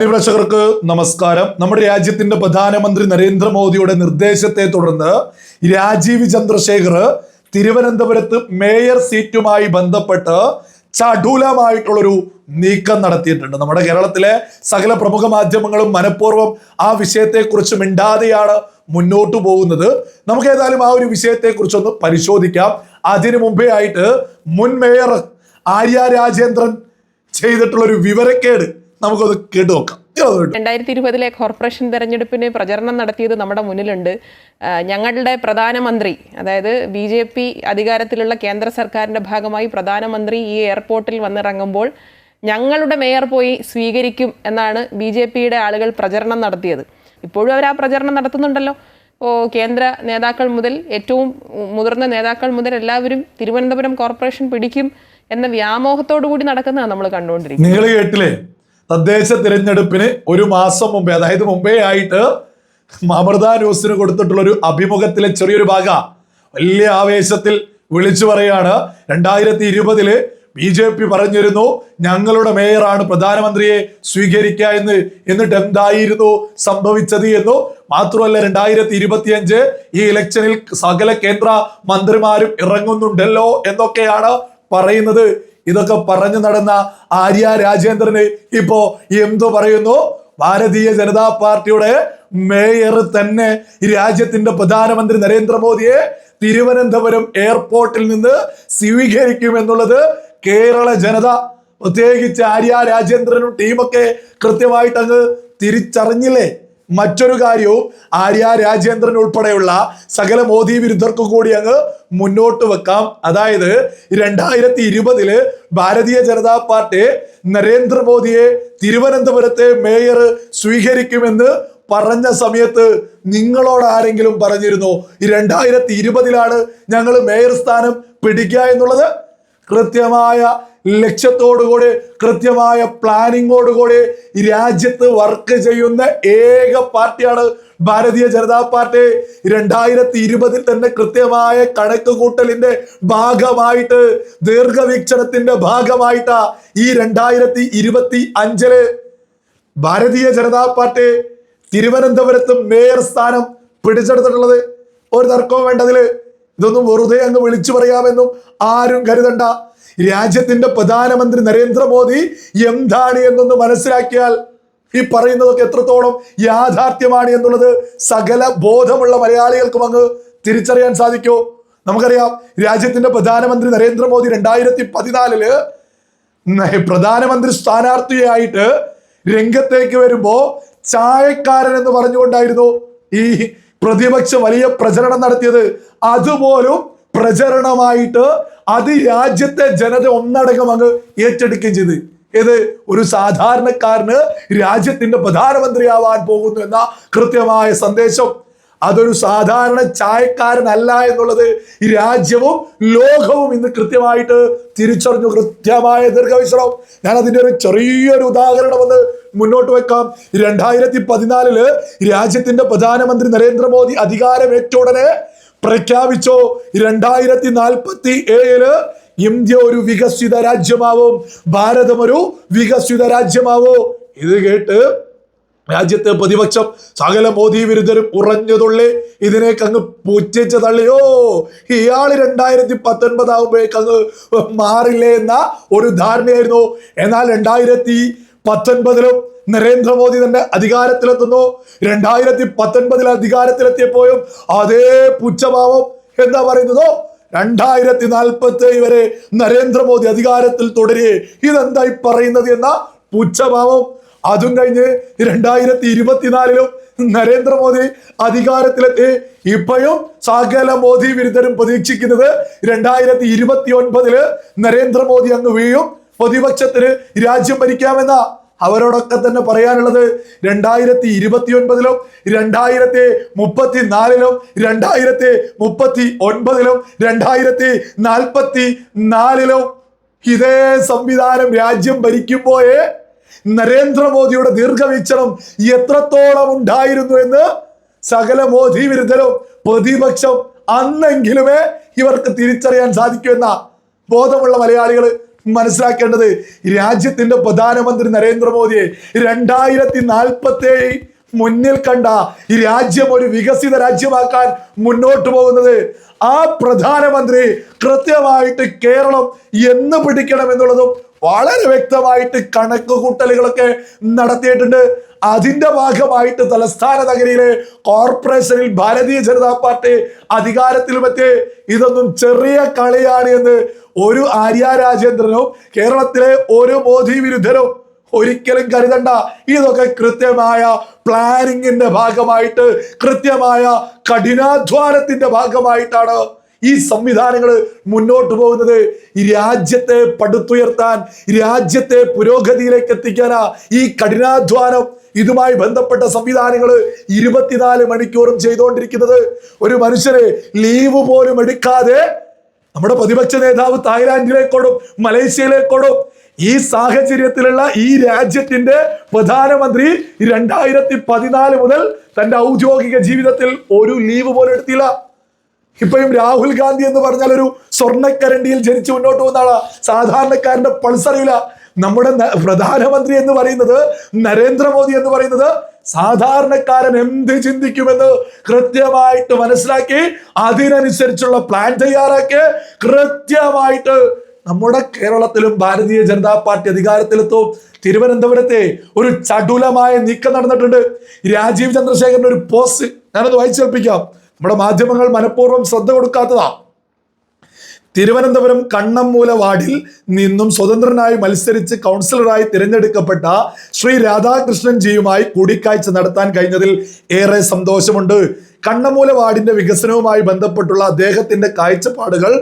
പ്രേക്ഷകർക്ക് നമസ്കാരം. നമ്മുടെ രാജ്യത്തിന്റെ പ്രധാനമന്ത്രി നരേന്ദ്രമോദിയുടെ നിർദ്ദേശത്തെ തുടർന്ന് രാജീവ് ചന്ദ്രശേഖർ തിരുവനന്തപുരത്ത് മേയർ സീറ്റുമായി ബന്ധപ്പെട്ട് ചടുലമായിട്ടുള്ളൊരു നീക്കം നടത്തിയിട്ടുണ്ട്. നമ്മുടെ കേരളത്തിലെ സകല പ്രമുഖ മാധ്യമങ്ങളും മനഃപൂർവ്വം ആ വിഷയത്തെക്കുറിച്ച് മിണ്ടാതെയാണ് മുന്നോട്ട് പോകുന്നത്. നമുക്ക് ഏതായാലും ആ ഒരു വിഷയത്തെക്കുറിച്ചൊന്ന് പരിശോധിക്കാം. അതിനു മുമ്പേ ആയിട്ട് മുൻ മേയർ ആര്യ രാജേന്ദ്രൻ ചെയ്തിട്ടുള്ളൊരു വിവരക്കേട് നമുക്കൊന്ന് കേട്ടു നോക്കാം. 2020 കോർപ്പറേഷൻ തെരഞ്ഞെടുപ്പിന് പ്രചരണം നടത്തിയത് നമ്മുടെ മുന്നിലുണ്ട്. ഞങ്ങളുടെ പ്രധാനമന്ത്രി, അതായത് BJP അധികാരത്തിലുള്ള കേന്ദ്ര സർക്കാരിൻ്റെ ഭാഗമായി പ്രധാനമന്ത്രി ഈ എയർപോർട്ടിൽ വന്നിറങ്ങുമ്പോൾ ഞങ്ങളുടെ മേയർ പോയി സ്വീകരിക്കും എന്നാണ് BJPയുടെ ആളുകൾ പ്രചരണം നടത്തിയത്. ഇപ്പോഴും അവർ ആ പ്രചരണം നടത്തുന്നുണ്ടല്ലോ. കേന്ദ്ര നേതാക്കൾ മുതൽ ഏറ്റവും മുതിർന്ന നേതാക്കൾ മുതൽ എല്ലാവരും തിരുവനന്തപുരം കോർപ്പറേഷൻ പിടിക്കും എന്ന വ്യാമോഹത്തോടു കൂടി നടക്കുന്നതാണ് നമ്മൾ കണ്ടുകൊണ്ടിരിക്കുന്നത്. നിങ്ങൾ കേട്ടില്ലേ? തദ്ദേശ തിരഞ്ഞെടുപ്പിന് ഒരു മാസം മുമ്പേ, അതായത് മുമ്പേ ആയിട്ട് അമൃത ന്യൂസിന് കൊടുത്തിട്ടുള്ള ഒരു അഭിമുഖത്തിലെ ചെറിയൊരു ഭാഗം വലിയ ആവേശത്തിൽ വിളിച്ചു പറയാണ്. 2020 BJP പറഞ്ഞിരുന്നു ഞങ്ങളുടെ മേയറാണ് പ്രധാനമന്ത്രിയെ സ്വീകരിക്കുക എന്ന്. എന്നിട്ട് എന്തായിരുന്നു സംഭവിച്ചത് എന്നു മാത്രമല്ല, 2025 ഈ ഇലക്ഷനിൽ സകല കേന്ദ്ര മന്ത്രിമാരും ഇറങ്ങുന്നുണ്ടല്ലോ എന്നൊക്കെയാണ് പറയുന്നത്. ഇതൊക്കെ പറഞ്ഞു നടന്ന ആര്യ രാജേന്ദ്രന് ഇപ്പോ എന്തു പറയുന്നു? ഭാരതീയ ജനതാ പാർട്ടിയുടെ മേയർ തന്നെ രാജ്യത്തിന്റെ പ്രധാനമന്ത്രി നരേന്ദ്രമോദിയെ തിരുവനന്തപുരം എയർപോർട്ടിൽ നിന്ന് സ്വീകരിക്കുമെന്നുള്ളത് കേരള ജനത, പ്രത്യേകിച്ച് ആര്യ രാജേന്ദ്രനും ടീമൊക്കെ കൃത്യമായിട്ട് അങ്ങ് തിരിച്ചറിഞ്ഞില്ലേ? മറ്റൊരു കാര്യവും ആര്യ രാജേന്ദ്രൻ ഉൾപ്പെടെയുള്ള സകല മോദി വിരുദ്ധർക്കും കൂടി അങ്ങ് മുന്നോട്ട് വെക്കാം. അതായത് 2020 ഭാരതീയ ജനതാ പാർട്ടി നരേന്ദ്രമോദിയെ തിരുവനന്തപുരത്തെ മേയർ സ്വീകരിക്കുമെന്ന് പറഞ്ഞ സമയത്ത് നിങ്ങളോട് ആരെങ്കിലും പറഞ്ഞിരുന്നോ 2020 ഞങ്ങൾ മേയർ സ്ഥാനം പിടിക്കുക എന്നുള്ളത്? കൃത്യമായ ലക്ഷ്യത്തോടുകൂടി, കൃത്യമായ പ്ലാനിങ്ങോടുകൂടി രാജ്യത്ത് വർക്ക് ചെയ്യുന്ന ഏക പാർട്ടിയാണ് ഭാരതീയ ജനതാ പാർട്ടി. 2020 തന്നെ കൃത്യമായ കണക്ക് കൂട്ടലിന്റെ ഭാഗമായിട്ട്, ദീർഘവീക്ഷണത്തിന്റെ ഭാഗമായിട്ടാ ഈ 2025 ഭാരതീയ ജനതാ പാർട്ടി തിരുവനന്തപുരത്ത് മേയർ സ്ഥാനം പിടിച്ചെടുത്തിട്ടുള്ളത്. ഒരു തർക്കവും വേണ്ടതില്. ഇതൊന്നും വെറുതെ അങ്ങ് വിളിച്ചു പറയാമെന്നും ആരും കരുതണ്ട. രാജ്യത്തിന്റെ പ്രധാനമന്ത്രി നരേന്ദ്രമോദി എന്താണ് എന്നൊന്ന് മനസ്സിലാക്കിയാൽ ഈ പറയുന്നതൊക്കെ എത്രത്തോളം യാഥാർത്ഥ്യമാണ് എന്നുള്ളത് സകല ബോധമുള്ള മലയാളികൾക്കും അങ്ങ് തിരിച്ചറിയാൻ സാധിക്കൂ. നമുക്കറിയാം, രാജ്യത്തിന്റെ പ്രധാനമന്ത്രി നരേന്ദ്രമോദി 2014 പ്രധാനമന്ത്രി സ്ഥാനാർത്ഥിയായിട്ട് രംഗത്തേക്ക് വരുമ്പോ ചായക്കാരൻ എന്ന് പറഞ്ഞുകൊണ്ടായിരുന്നു ഈ പ്രതിപക്ഷം വലിയ പ്രചരണം നടത്തിയത്. അതുപോലും പ്രചരണമായിട്ട് അത് രാജ്യത്തെ ജനത ഒന്നടങ്കം അങ്ങ് ഏറ്റെടുക്കുകയും ചെയ്ത്. ഇത് ഒരു സാധാരണക്കാരന് രാജ്യത്തിന്റെ പ്രധാനമന്ത്രിയാവാൻ പോകുന്നു എന്ന കൃത്യമായ സന്ദേശം. അതൊരു സാധാരണ ചായക്കാരനല്ല എന്നുള്ളത് രാജ്യവും ലോകവും ഇന്ന് കൃത്യമായിട്ട് തിരിച്ചറിഞ്ഞു. കൃത്യമായ ദീർഘവിശ്രമം. ഞാൻ അതിന്റെ ഒരു ചെറിയൊരു ഉദാഹരണം ഒന്ന് മുന്നോട്ട് വെക്കാം. 2014 രാജ്യത്തിന്റെ പ്രധാനമന്ത്രി നരേന്ദ്രമോദി അധികാരമേറ്റ ഉടനെ പ്രഖ്യാപിച്ചോ 2047 ഇന്ത്യ ഒരു വികസിത രാജ്യമാവും, ഭാരതം ഒരു വികസിത രാജ്യമാവോ. ഇത് കേട്ട് രാജ്യത്തെ പ്രതിപക്ഷം സകല മോദി വിരുദ്ധരും ഉറഞ്ഞുതുള്ളി ഇതിനേക്ക് അങ്ങ് പുച്ഛിച്ച് തള്ളിയോ. ഇയാള് 2019 ആകുമ്പോഴേക്ക് അങ്ങ് മാറില്ലേ എന്ന ഒരു ധാരണയായിരുന്നു. എന്നാൽ 2019 നരേന്ദ്രമോദി തന്നെ അധികാരത്തിലെത്തുന്നു. 2019 അധികാരത്തിലെത്തിയപ്പോഴും അതേ പുച്ഛഭാവം. എന്താ പറയുന്നതോ 2047 വരെ നരേന്ദ്രമോദി അധികാരത്തിൽ തുടരെ, ഇതെന്തായി പറയുന്നത് എന്ന പുച്ഛഭാവം. അതും കഴിഞ്ഞ് 2024 നരേന്ദ്രമോദി അധികാരത്തിലെത്തി. ഇപ്പോഴും സകല മോദി വിരുദ്ധരും പ്രതീക്ഷിക്കുന്നത് 2029 നരേന്ദ്രമോദി അങ്ങ് വീഴും, പ്രതിപക്ഷത്തിന് രാജ്യം ഭരിക്കാമെന്ന. അവരോടൊക്കെ തന്നെ പറയാനുള്ളത് 2029 2034 2039 2044 ഇതേ സംവിധാനം രാജ്യം ഭരിക്കുമ്പോഴേ നരേന്ദ്രമോദിയുടെ ദീർഘവീക്ഷണം എത്രത്തോളം ഉണ്ടായിരുന്നു എന്ന് സകല മോദി വിരുദ്ധരും പ്രതിപക്ഷം അന്നെങ്കിലുമേ ഇവർക്ക് തിരിച്ചറിയാൻ സാധിക്കുമെന്ന ബോധമുള്ള മലയാളികൾ മനസ്സിലാക്കേണ്ടത്. രാജ്യത്തിന്റെ പ്രധാനമന്ത്രി നരേന്ദ്രമോദിയെ 2047 മുന്നിൽ കണ്ട ഈ രാജ്യം ഒരു വികസിത രാജ്യമാക്കാൻ മുന്നോട്ട് പോകുന്നത്, ആ പ്രധാനമന്ത്രി കൃത്യമായിട്ട് കേരളം എന്ന് പിടിക്കണം എന്നുള്ളതും വളരെ വ്യക്തമായിട്ട് കണക്ക് കൂട്ടലുകളൊക്കെ നടത്തിയിട്ടുണ്ട്. അതിന്റെ ഭാഗമായിട്ട് തലസ്ഥാന നഗരിയിലെ കോർപ്പറേഷനിൽ ഭാരതീയ ജനതാ പാർട്ടി അധികാരത്തിലുമെത്തി. ഇതൊന്നും ചെറിയ കളിയാണ് എന്ന് ഒരു ആര്യ രാജേന്ദ്രനോ കേരളത്തിലെ ഒരു മോദി വിരുദ്ധനോ ഒരിക്കലും കരുതണ്ട. ഇതൊക്കെ കൃത്യമായ പ്ലാനിങ്ങിന്റെ ഭാഗമായിട്ട്, കൃത്യമായ കഠിനാധ്വാനത്തിന്റെ ഭാഗമായിട്ടാണ് ഈ സംവിധാനങ്ങൾ മുന്നോട്ട് പോകുന്നത്. ഈ രാജ്യത്തെ പടുത്തുയർത്താൻ, രാജ്യത്തെ പുരോഗതിയിലേക്ക് എത്തിക്കാനാ ഈ കഠിനാധ്വാനം. ഇതുമായി ബന്ധപ്പെട്ട സംവിധാനങ്ങൾ 24 മണിക്കൂറും ചെയ്തുകൊണ്ടിരിക്കുന്നത്. ഒരു മനുഷ്യരെ ലീവ് പോലും എടുക്കാതെ നമ്മുടെ പ്രതിപക്ഷ നേതാവ് തായ്ലാന്റിലേക്കോടും മലേഷ്യയിലേക്കോടും. ഈ സാഹചര്യത്തിലുള്ള ഈ രാജ്യത്തിന്റെ പ്രധാനമന്ത്രി 2014 മുതൽ തന്റെ ഔദ്യോഗിക ജീവിതത്തിൽ ഒരു ലീവ് പോലും എടുത്തില്ല. ഇപ്പോഴും രാഹുൽ ഗാന്ധി എന്ന് പറഞ്ഞാൽ ഒരു സ്വർണ്ണക്കരണ്ടിയിൽ ജനിച്ച് മുന്നോട്ട് പോകുന്ന ആളാ. സാധാരണക്കാരന്റെ പൾസ് അറിയില്ല. നമ്മുടെ പ്രധാനമന്ത്രി എന്ന് പറയുന്നത്, നരേന്ദ്രമോദി എന്ന് പറയുന്നത്, സാധാരണക്കാരൻ എന്ത് ചിന്തിക്കുമെന്ന് കൃത്യമായിട്ട് മനസ്സിലാക്കി അതിനനുസരിച്ചുള്ള പ്ലാൻ തയ്യാറാക്കി കൃത്യമായിട്ട് നമ്മുടെ കേരളത്തിലും ഭാരതീയ ജനതാ പാർട്ടി അധികാരത്തിലെത്തും. തിരുവനന്തപുരത്തെ ഒരു ചടുലമായ നീക്കം നടന്നിട്ടുണ്ട്. രാജീവ് ചന്ദ്രശേഖരന്റെ ഒരു പോസ്റ്റ് ഞാനത് വായിച്ചേൽപ്പിക്കാം. നമ്മുടെ മാധ്യമങ്ങൾ മനഃപൂർവ്വം ശ്രദ്ധ കൊടുക്കാത്തതാ. തിരുവനന്തപുരം കണ്ണമ്മൂല വാർഡിൽ നിന്നും സ്വതന്ത്രനായി മത്സരിച്ച് കൗൺസിലറായി തിരഞ്ഞെടുക്കപ്പെട്ട ശ്രീ രാധാകൃഷ്ണൻ ജിയുമായി കൂടിക്കാഴ്ച നടത്താൻ കഴിഞ്ഞതിൽ ഏറെ സന്തോഷമുണ്ട്. കണ്ണമ്മൂല വാർഡിന്റെ വികസനവുമായി ബന്ധപ്പെട്ടുള്ള അദ്ദേഹത്തിന്റെ കാഴ്ചപ്പാടുകൾ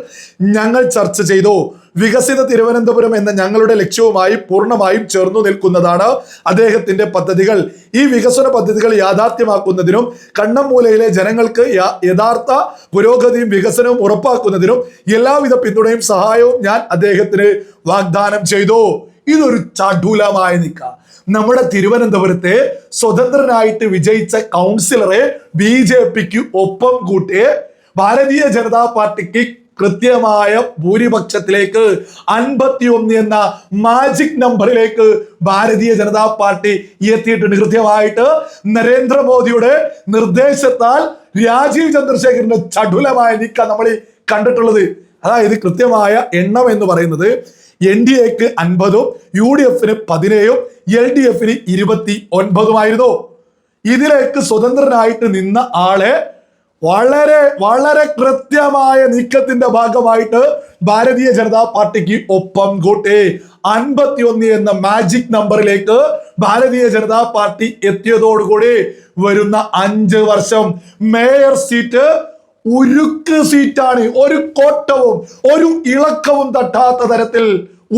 ഞങ്ങൾ ചർച്ച ചെയ്തു. വികസിത തിരുവനന്തപുരം എന്ന ഞങ്ങളുടെ ലക്ഷ്യവുമായി പൂർണ്ണമായും ചേർന്നു നിൽക്കുന്നതാണ് അദ്ദേഹത്തിന്റെ പദ്ധതികൾ. ഈ വികസന പദ്ധതികൾ യാഥാർത്ഥ്യമാക്കുന്നതിനും കണ്ണമ്മൂലയിലെ ജനങ്ങൾക്ക് യഥാർത്ഥ പുരോഗതിയും വികസനവും ഉറപ്പാക്കുന്നതിനും എല്ലാവിധ പിന്തുണയും സഹായവും ഞാൻ അദ്ദേഹത്തിന് വാഗ്ദാനം ചെയ്തു. ഇതൊരു ചടുലമായ നീക്കം. നമ്മുടെ തിരുവനന്തപുരത്തെ സ്വതന്ത്രനായിട്ട് വിജയിച്ച കൗൺസിലറെ BJPക്ക് ഒപ്പം കൂട്ടി ഭാരതീയ ജനതാ പാർട്ടിക്ക് കൃത്യമായ ഭൂരിപക്ഷത്തിലേക്ക് 51 എന്ന മാജിക് നമ്പറിലേക്ക് ഭാരതീയ ജനതാ പാർട്ടി എത്തിയിട്ടുണ്ട്. കൃത്യമായിട്ട് നരേന്ദ്രമോദിയുടെ നിർദ്ദേശത്താൽ രാജീവ് ചന്ദ്രശേഖരന്റെ ചടുലമായ നീക്കം നമ്മൾ കണ്ടിട്ടുള്ളത്. അതായത് കൃത്യമായ എണ്ണം എന്ന് പറയുന്നത് NDAക്ക് 50, UDFന് 17, LDFന് 29 ഇതിലേക്ക് സ്വതന്ത്രനായിട്ട് നിന്ന ആളെ വളരെ വളരെ കൃത്യമായ നീക്കത്തിന്റെ ഭാഗമായിട്ട് ഭാരതീയ ജനതാ പാർട്ടിക്ക് ഒപ്പം കൂട്ടി 51 എന്ന മാജിക് നമ്പറിലേക്ക് ഭാരതീയ ജനതാ പാർട്ടി എത്തിയതോടുകൂടി വരുന്ന 5 വർഷം മേയർ സീറ്റ് ഉരുക്ക് സീറ്റാണ്. ഒരു കോട്ടവും ഒരു ഇളക്കവും തട്ടാത്ത തരത്തിൽ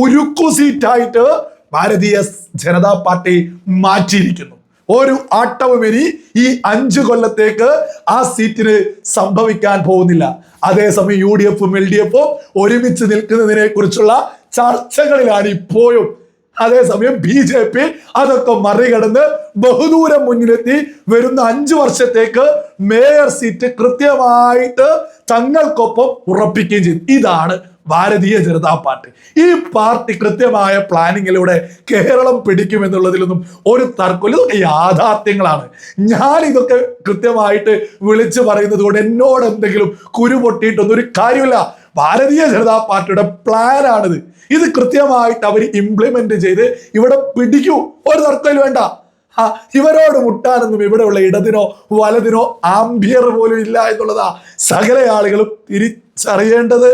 ഉരുക്കു സീറ്റായിട്ട് ഭാരതീയ ജനതാ പാർട്ടി മാറ്റിയിരിക്കുന്നു. ഒരു ആട്ടവും ഇനി ഈ 5 കൊല്ലത്തേക്ക് ആ സീറ്റിന് സംഭവിക്കാൻ പോകുന്നില്ല. അതേസമയം UDFും LDFും ഒരുമിച്ച് നിൽക്കുന്നതിനെ കുറിച്ചുള്ള ചർച്ചകളിലാണ് ഇപ്പോഴും. അതേസമയം BJP അതൊക്കെ മറികടന്ന് ബഹുദൂരം മുന്നിലെത്തി വരുന്ന 5 വർഷത്തേക്ക് മേയർ സീറ്റ് കൃത്യമായിട്ട് തങ്ങൾക്കൊപ്പം ഉറപ്പിക്കുകയും ചെയ്തു. ഇതാണ് ഭാരതീയ ജനതാ പാർട്ടി. ഈ പാർട്ടി കൃത്യമായ പ്ലാനിങ്ങിലൂടെ കേരളം പിടിക്കുമെന്നുള്ളതിലൊന്നും ഒരു തർക്കമില്ല. ഇതൊക്കെ യാഥാർത്ഥ്യങ്ങളാണ്. ഞാൻ ഇതൊക്കെ കൃത്യമായിട്ട് വിളിച്ചു പറയുന്നത് കൊണ്ട് എന്നോട് എന്തെങ്കിലും കുരു പൊട്ടിയിട്ടൊന്നും ഒരു കാര്യമില്ല. ഭാരതീയ ജനതാ പാർട്ടിയുടെ പ്ലാനാണിത്. ഇത് കൃത്യമായിട്ട് അവർ ഇംപ്ലിമെന്റ് ചെയ്ത് ഇവിടെ പിടിക്കൂ. ഒരു തർക്കമില്ല വേണ്ട. ഇവരോട് മുട്ടാനൊന്നും ഇവിടെയുള്ള ഇടതിനോ വലതിനോ ആംബിയർ പോലും ഇല്ല എന്നുള്ളതാ സകല ആളുകളും തിരിച്ചറിയേണ്ടത്.